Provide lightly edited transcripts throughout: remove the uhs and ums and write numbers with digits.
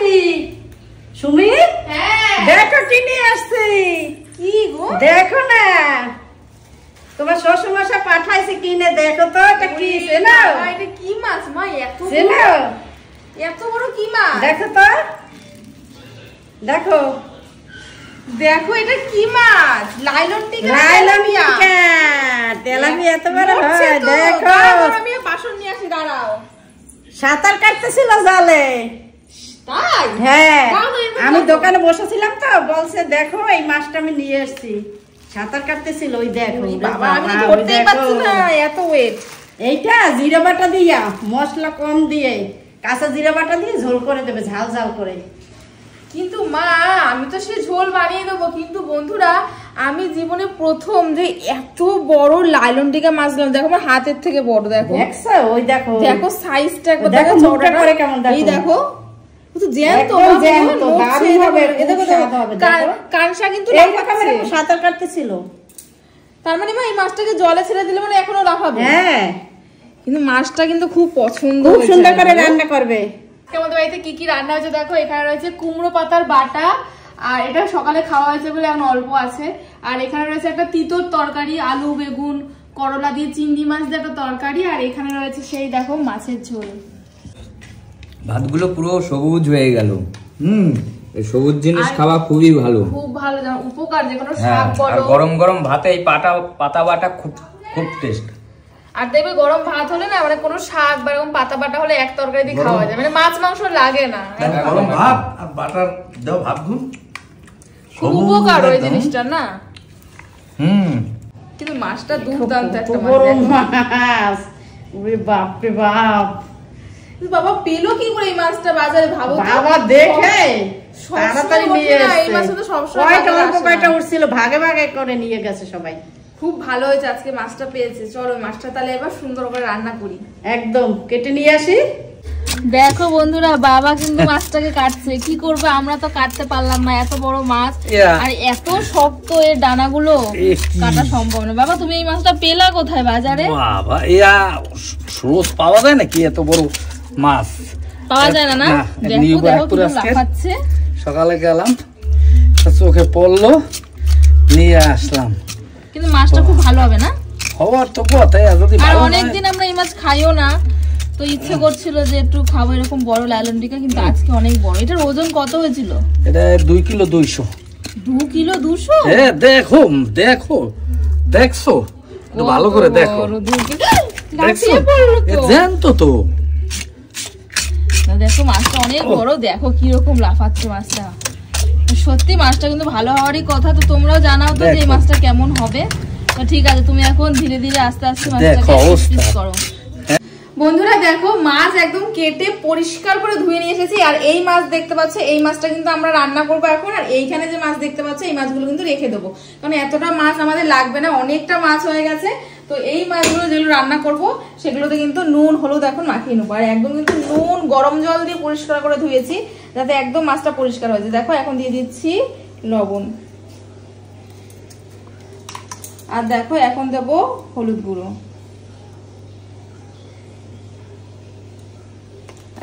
সুমি সুমি দেখো কি নিয়ে আসছি। কি গো? দেখো না তোমার শ্বশুর মশাই পাঠাইছে কিনে, দেখো তো এটা কি চেনো? এটা কি মাছ মা? এত বড় কি মাছ? দেখো তো, দেখো দেখো এটা কি মাছ? লাইলন টিকা। তেলাপিয়া এত বড় হয়। দেখো আমি বাসন নিয়ে আসি, দাঁড়াও। সাঁতার কাটতেছিল জালে। তাই? হ্যাঁ, আমি দোকানে বসেছিলাম তো, বলছে দেখো এই মাছটা আমি নিয়ে এসেছি। সাঁতার কাটতেছিল, ওই দেখো। বাবা আমি ধরতেই পারছি না, এত ওয়েট। এইটা জিরা বাটা দিয়া, মশলা কম দিয়ে, কাঁচা জিরা বাটা দিয়ে ঝোল করে দেবে, ঝাল ঝাল করে। কিন্তু মা আমি তো সে ঝোল বানিয়ে দেবো, কিন্তু বন্ধুরা আমি জীবনে প্রথম যে এত বড় লাইলন টিকা মাছ দিলাম। দেখো আমার হাতের থেকে বড়। দেখো দেখছো? ওই দেখো, দেখো সাইজটা একবার দেখো, মুখটা করে কেমন দেখো। এই দেখো তার মানে এই মাছটাকে জলে ছেড়ে দিলে মানে এখনো লাফাবে। হ্যাঁ, কিন্তু মাছটা কিন্তু খুব পছন্দ, খুব সুন্দর করে রান্না করবে। আমাদের বাড়িতে কি কি রান্না হয়েছে দেখো। এখানে রয়েছে কুমড়ো পাতার বাটা, আর এটা সকালে খাওয়া হয়েছে বলে এখন অল্প আছে। আর এখানে রয়েছে একটা তিতর তরকারি, আলু বেগুন করলা দিয়ে চিংড়ি মাছ দিয়ে একটা তরকারি। আর এখানে রয়েছে সেই দেখো মাছের ঝোল। ভাতগুলো পুরো সবুজ হয়ে গেল। এই সবুজ জিনিস খাওয়া খুবই ভালো, খুব ভালো, উপকার। যে কোনো শাক বলো, গরম গরম ভাতে এই পাতা বাটা খুব খুব টেস্ট। আর দেখবে গরম ভাত হলে না, মানে কোনো শাক বা এরকম পাতা বাটা হলে এক তরকারি দিয়ে খাওয়া যায়, মানে মাছ মাংস লাগে না। গরম ভাত আর বাটার দাও, ভাত গুন খুব উপকার ওই জিনিসটা না। কিন্তু মাছটা দুর্দান্ত একটা মাছ। ওরে বাপ রে বাপ, বাবা পেলো কি করে এই মাছটা বাজারে? ভাবো বাবা দেখে তাড়াতাড়ি নিয়ে এসেছে। এই মাছ তো সবসময় কয়টা উঠছিল, ভাগে ভাগে করে নিয়ে গেছে সবাই। খুব ভালো হয়েছে আজকে মাছটা পেয়েছে। চলো মাছটা তাহলে এবার সুন্দর করে রান্না করি। একদম কেটে নিয়ে আসি। দেখো বন্ধুরা বাবা কিন্তু মাছটাকে কাটছে। কি করবে, আমরা তো কাটতে পারলাম না, এত বড় মাছ আর এত শক্ত এর ডানাগুলো কাটা সম্ভব না। বাবা তুমি এই মাছটা পেলা কোথায় বাজারে? বাবা রোজ পাওয়া যায় নাকি এত বড় মাছ? পাওয়া যায় না। দেখো দেখো লাফাচ্ছে। সকালে গেলাম, চোখে পড়লো, নিয়ে আসলাম। কিন্তু মাছটা খুব ভালো হবে না? হওয়ার তো কথা। আর অনেকদিন আমরা এই মাছ খাইও না, তো ইচ্ছে করছিল যে একটু খাবো এরকম বড় লাইলন টিকা, কিন্তু আজকে অনেক বড়। এটার ওজন কত হয়েছিল? এটা 2 কিলো 200। 2 কিলো 200? হ্যাঁ দেখো দেখো, দেখছো ভালো করে দেখো। জানতো তো। দেখো মাছটা অনেক বড়, দেখো কিরকম লাফাচ্ছে মাছটা। সত্যি মাছটা কিন্তু ভালো হওয়ারই কথা। তো তোমরাও জানাও তো যে এই মাছটা কেমন হবে। তো ঠিক আছে, তুমি এখন ধীরে ধীরে আস্তে আস্তে মাছটাকে পিস করো। বন্ধুরা দেখো মাছ একদম কেটে পরিষ্কার করে ধুয়ে নিয়ে এসেছি। আর এই মাছ দেখতে পাচ্ছ, এই মাছটা কিন্তু আমরা রান্না করবো এখন। আর এইখানে যে মাছ দেখতে পাচ্ছ, এই মাছগুলো কিন্তু রেখে দেবো, কারণ এতটা মাছ আমাদের লাগবে না, অনেকটা মাছ হয়ে গেছে। তো এই মাছগুলো যেগুলো রান্না করব সেগুলোতে কিন্তু নুন হলুদ এখন মাখিয়ে নেবো। আর একদম কিন্তু নুন গরম জল দিয়ে পরিষ্কার করে ধুয়েছি, যাতে একদম মাছটা পরিষ্কার হয়েছে। দেখো এখন দিয়ে দিচ্ছি লবণ, আর দেখো এখন দেবো হলুদ গুঁড়ো।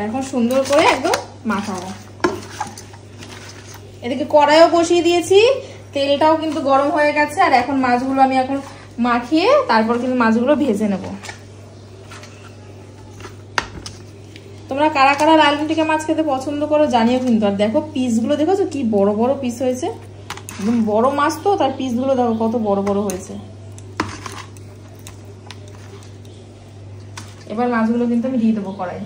এখন সুন্দর করে একদম মাখাবো। এদিকে কড়াইও বসিয়ে দিয়েছি, তেলটাও কিন্তু গরম হয়ে গেছে। আর এখন মাছগুলো আমি এখন মাখিয়ে তারপর কিন্তু মাছগুলো ভেজে নেব। তোমরা কারা কারা লাইলন টিকা মাছ খেতে পছন্দ করো জানিও কিন্তু। আর দেখো পিসগুলো দেখেছো কি বড় বড় পিস হয়েছে, একদম বড় মাছ তো, তার পিসগুলো দেখো কত বড় বড় হয়েছে। এবার মাছগুলো কিন্তু আমি দিয়ে দেবো কড়াই।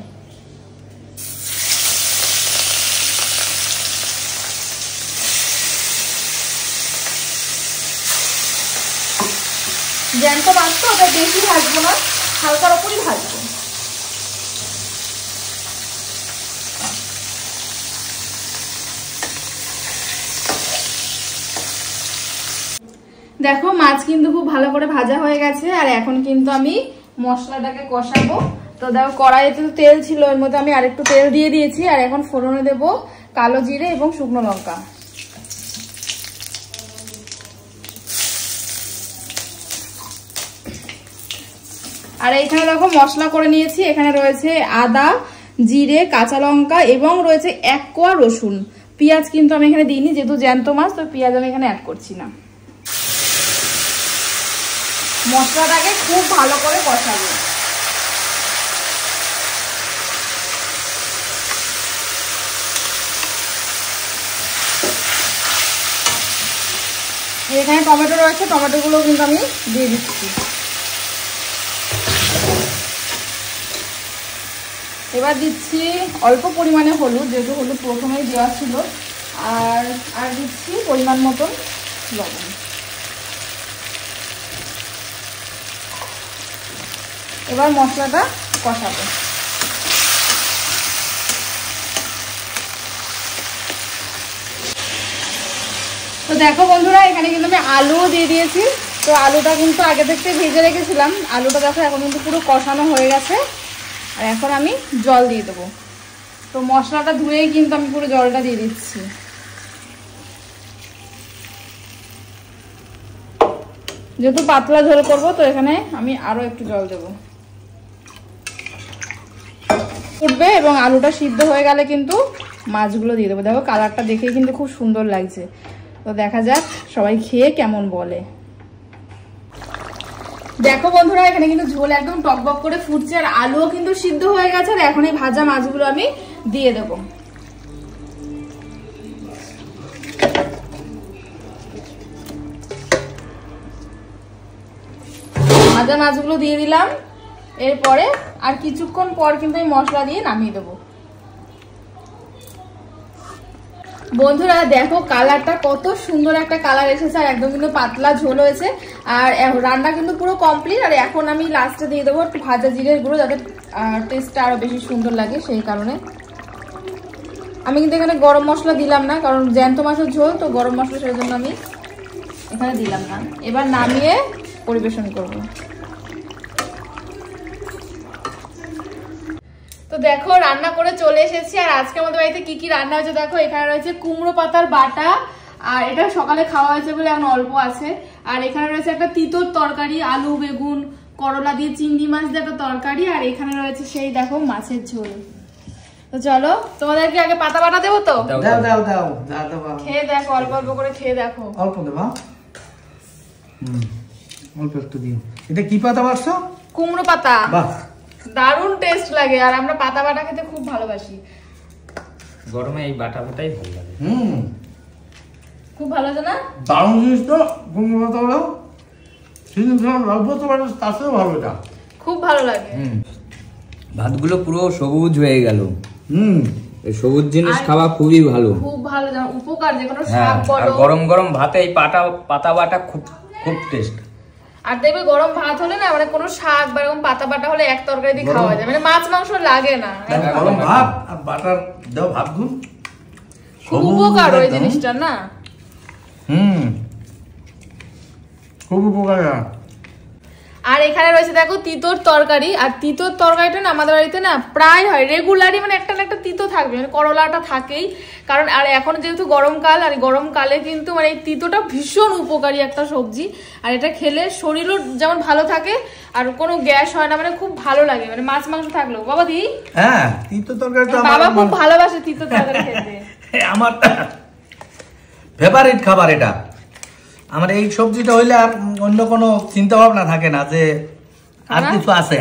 জ্যান্ত মাছ তো, ওটা বেশি ভাজবো না, হালকার ওপরই ভাজবো। দেখো মাছ কিন্তু খুব ভালো করে ভাজা হয়ে গেছে। আর এখন কিন্তু আমি মশলাটাকে কষাবো। তো দেখো কড়াইতে তো তেল ছিল, এর মধ্যে আমি আরেকটু তেল দিয়ে দিয়েছি। আর এখন ফোড়নে দেবো কালো জিরে এবং শুকনো লঙ্কা। আর এইখানে দেখো মশলা করে নিয়েছি, এখানে রয়েছে আদা, জিরে, কাঁচা লঙ্কা এবং রয়েছে 1 কোয়া রসুন। পেঁয়াজ কিন্তু আমি এখানে দিইনি, যেহেতু জ্যান্ত মাছ, তো পেঁয়াজ আমি এখানে অ্যাড করছি না। মশলাটাকে খুব ভালো করে কষাবো। এখানে টমেটো রয়েছে, টমেটোগুলো কিন্তু আমি দিয়ে দিচ্ছি। এবার দিচ্ছি অল্প পরিমাণে হলুদ, যেহেতু হলুদ প্রথমেই দেওয়া ছিল, আর দিচ্ছি পরিমাণ মতন লবণ। এবার মশলাটা কষাবো। তো দেখো বন্ধুরা, এখানে কিন্তু আমি আলুও দিয়ে দিয়েছি। তো আলুটা কিন্তু আগে থেকে ভেজে রেখেছিলাম। আলুটা দেখো এখন কিন্তু পুরো কষানো হয়ে গেছে। আর এখন আমি জল দিয়ে দেবো। তো মশলাটা ধুয়েই কিন্তু আমি পুরো জলটা দিয়ে দিচ্ছি। যেহেতু পাতলা ঝোল করবো, তো এখানে আমি আরো একটু জল দেবো। উঠবে এবং আলুটা সিদ্ধ হয়ে গেলে কিন্তু মাছগুলো দিয়ে দেবো। দেখো কালারটা দেখেই কিন্তু খুব সুন্দর লাগছে। তো দেখা যাক সবাই খেয়ে কেমন বলে। দেখো বন্ধুরা, এখানে কিন্তু ঝোল একদম টকবক করে ফুটছে, আর আলুও কিন্তু সিদ্ধ হয়ে গেছে। আর এখন এই ভাজা মাছগুলো আমি দিয়ে দেব। ভাজা মাছগুলো দিয়ে দিলাম। এরপরে আর কিছুক্ষণ পর কিন্তু এই মশলা দিয়ে নামিয়ে দেবো। বন্ধুরা দেখো কালারটা কত সুন্দর একটা কালার এসেছে, আর একদম কিন্তু পাতলা ঝোল হয়েছে। আর রান্না কিন্তু পুরো কমপ্লিট। আর এখন আমি লাস্টে দিয়ে দেবো একটু ভাজা জিরের গুঁড়ো, যাতে টেস্টটা আরো বেশি সুন্দর লাগে। সেই কারণে আমি কিন্তু এখানে গরম মশলা দিলাম না, কারণ জ্যান্ত মাছের ঝোল তো গরম মশলা, সেই জন্য আমি এখানে দিলাম না। এবার নামিয়ে পরিবেশন করব। তো দেখো রান্না করে চলে এসেছি। আর আজকে আমাদের বাড়িতে কি কি রান্না হয়েছে দেখো। এখানে রয়েছে কুমড়ো পাতার বাটা, আর এটা সকালে খাওয়া হয়েছে বলে এখন অল্প আছে। আর এখানে রয়েছে একটা তিতর তরকারি, আলু বেগুন করলা দিয়ে চিংড়ি মাছ দিয়ে একটা তরকারি। আর এখানে রয়েছে সেই দেখো মাছের ঝোল। তো চলো তোমাদেরকে আগে পাতা বাটা দেবো। তো দাও দাও দাও দাও, খেয়ে দেখো, অল্প অল্প করে খেয়ে দেখো। অল্প দেবা, অল্প একটু দিও। এটা কি পাতা বাড়ছো? কুমড়ো পাতা। বাহ, দারুণ টেস্ট লাগে। আর আমরা পাতা বাটা খেতে খুব ভালোবাসি। গরমে এই বাটা বাটাই ভালো লাগে। খুব ভালো আছে না? দারুণ জিনিস তো। কুমড়ো পাতা হলো অল্প তো বাড়ে, তার সাথে ভালো। এটা খুব ভালো লাগে। ভাতগুলো পুরো সবুজ হয়ে গেল। এই সবুজ জিনিস খাওয়া খুবই ভালো, খুব ভালো, উপকার। যে কোনো শাক বলো, গরম গরম ভাতে এই পাতা বাটা খুব খুব টেস্ট। আর দেখবে গরম ভাত হলে না, মানে কোনো শাক বা এরকম পাতা বাটা হলে এক তরকারি দিয়ে খাওয়া যায়, মানে মাছ মাংস লাগে না। গরম ভাত আর বাটার দাও ভাত গুণ, খুব উপকার ওই জিনিসটা না। খুব উপকার। আর এখানে রয়েছে দেখো তিতর তরকারি। আর তিতর তরকারিটা না আমাদের বাড়িতে না প্রায় হয়, রেগুলারই, মানে একটা না একটা তিতো থাকবে, মানে করলাটা থাকেই। কারণ আর এখন যেহেতু গরমকাল, আর গরমকালে কিন্তু মানে এই তিতোটা ভীষণ উপকারী একটা সবজি। আর এটা খেলে শরীরও যেমন ভালো থাকে, আর কোনো গ্যাস হয় না, মানে খুব ভালো লাগে, মানে মাছ মাংস থাকলেও। বাবা দি, হ্যাঁ তিতো তরকারি তো বাবা খুব ভালোবাসে তিতো তরকারি খেতে। আমার ফেভারিট খাবার এটা। আমার এই সবজিটা হইলে আর অন্য কোনো চিন্তা ভাবনা থাকে না যে আর কিছু আছে।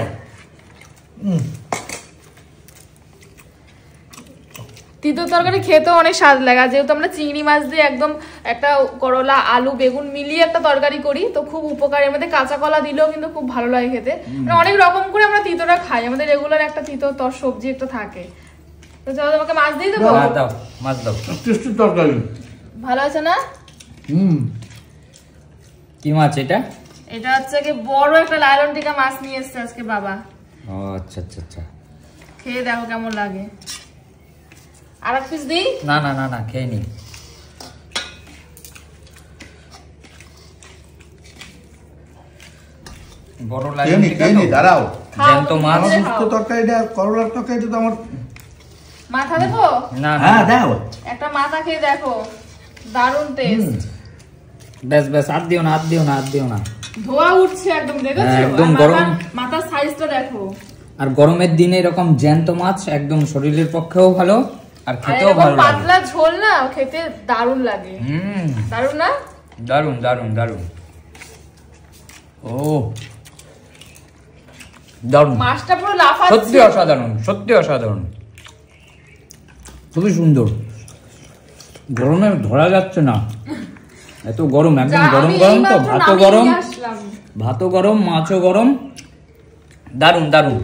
তিতো তরকারি খেতেও অনেক স্বাদ লাগে। যেহেতু আমরা চিংড়ি মাছ দিয়ে একদম একটা করলা আলু বেগুন মিলিয়ে একটা তরকারি করি, তো খুব উপকারী। এর মধ্যে কাঁচা কলা দিলেও কিন্তু খুব ভালো লাগে খেতে। মানে অনেক রকম করে আমরা তিতোটা খাই, আমাদের রেগুলার একটা তিতো সবজি একটা থাকে। তো চলো তোমাকে মাছ দিয়ে দেবো। দাও মাছ দাও। টেস্টি তরকারি ভালো আছে না? কি মাছ এটা? এটা হচ্ছে কি বড় একটা লায়লন টিকা মাছ নিয়ে এসেছে আজকে বাবা। ও আচ্ছা আচ্ছা আচ্ছা, খেয়ে দেখো কেমন লাগে। আর এক পিস দিই? না না না না, খেয়ে নি। বড় লাগে দাঁড়াও। জ্যান্ত মাছ। তরকারিটা করলার তরকারিটা তো আমার মাথা দেবো? না হ্যাঁ দাও। একটা মাথা খেয়ে দেখো, দারুণ টেস্ট। বেশ বেশ, আর দিও না, আর দিও না, আর দিও না। ধোয়া উঠছে একদম, দেখেছো? একদম গরম। মাথার সাইজটা দেখো। আর গরমের দিনে এরকম জ্যান্ত মাছ একদম শরীরের পক্ষেও ভালো আর খেতেও ভালো লাগে। পাতলা ঝোল না খেতে দারুণ লাগে। দারুণ না? দারুণ দারুণ দারুণ। ও দারুণ, মাছটা পুরো লাফাচ্ছে, সত্যি অসাধারণ, সত্যি অসাধারণ, খুবই সুন্দর। গরমে ধরা যাচ্ছে না, এত গরম, একদম গরম গরম তো, ভাতও গরম, ভাতও গরম, মাছও গরম, দারুণ দারুণ।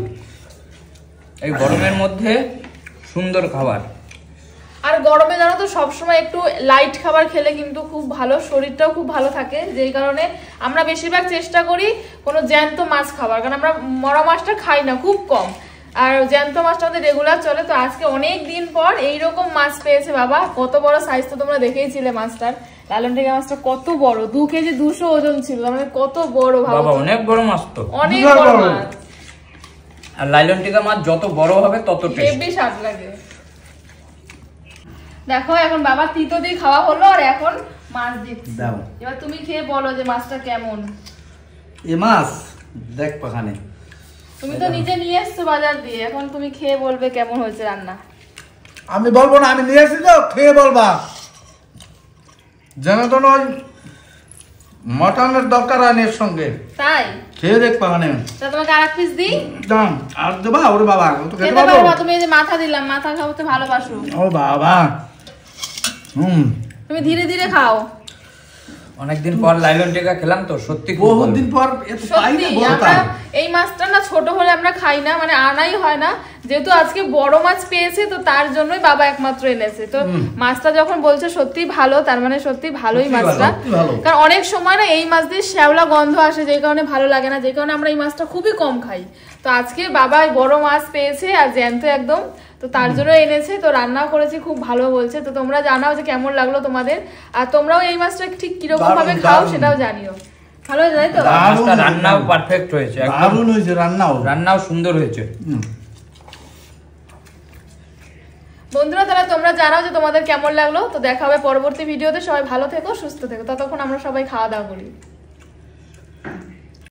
এই গরমের মধ্যে সুন্দর খাবার। আর গরমে জানো তো সবসময় একটু লাইট খাবার খেলে কিন্তু খুব ভালো, শরীরটাও খুব ভালো থাকে। যেই কারণে আমরা বেশিরভাগ চেষ্টা করি কোনো জ্যান্ত মাছ খাবার, কারণ আমরা মরা মাছটা খাই না, খুব কম। আর জ্যান্ত মাছটা আমাদের রেগুলার চলে। তো আজকে অনেক দিন পর এইরকম মাছ পেয়েছে বাবা। কত বড় সাইজ তো তোমরা দেখেইছিলে মাছটার। লালন টিকা মাছটা কত বড়, 2 কেজি 200 ওজন ছিল, মানে কত বড় ভাবো। বাবা অনেক বড় মাছ তো, অনেক বড় মাছ। আর লাইলন টিকা মাছ যত বড় হবে তত টেস্ট, হেভি স্বাদ লাগে। দেখো এখন বাবা তিতো দিয়ে খাওয়া হলো আর এখন মাছ দিচ্ছি। এবার তুমি খেয়ে বলো যে মাছটা কেমন। এই মাছ দেখ পাখানে, তুমি তো নিজে নিয়ে এসছো বাজার দিয়ে, এখন তুমি খেয়ে বলবে কেমন হয়েছে রান্না। আমি বলবো না, আমি নিয়ে এসেছি তো, খেয়ে বলবা। যেন তো নয় মটনের দরকার আনের সঙ্গে, তাই খেয়ে দেখ পাখানে। তা তোমাকে আরেক পিস দিই? দাম আর দেবা? ওরে বাবা, ও তো খেতে খেতে পারবো। পারবা? তুমি এই যে মাথা দিলাম, মাথা খাওয়াতে ভালোবাসো। ও বাবা, তুমি ধীরে ধীরে খাও। অনেকদিন পর লাইলন টিকা খেলাম তো, সত্যি খুব বহুত ভালো। দিন পর এত পাই না, সত্যি বড়টা। আমরা এই মাছটা না ছোট হলে আমরা খাই না, মানে আনাই হয় না। যেহেতু আজকে বড় মাছ পেয়েছে তো তার জন্যই বাবা একমাত্র এনেছে। তো মাছটা যখন বলছে সত্যি ভালো, তার মানে সত্যি ভালোই সত্যি মাছটা। ভালো, সত্যি ভালো। কারণ অনেক সময় না এই মাছ দিয়ে শ্যাওলা গন্ধ আসে, যে কারণে ভালো লাগে না, যে কারণে আমরা এই মাছটা খুবই কম খাই। তো আজকে বাবা বড় মাছ পেয়েছে আর জ্যান্ত একদম, তো তার জন্য এনেছে। তো রান্নাও করেছি, খুব ভালো বলছে। তো তোমরা জানাও যে কেমন লাগলো তোমাদের, আর তোমরাও এই মাছটা ঠিক কিরকম ভাবে খাও সেটাও জানিও। ভালো হয়েছে তাই তো? মাছটা রান্নাও পারফেক্ট হয়েছে, একদম দারুণ হয়েছে রান্নাও, রান্নাও সুন্দর হয়েছে। বন্ধুরা তাহলে তোমরা জানাও যে তোমাদের কেমন লাগলো। তো দেখা হবে পরবর্তী ভিডিওতে। সবাই ভালো থেকো, সুস্থ থেকো। ততক্ষণ আমরা সবাই খাওয়া দাওয়া করি।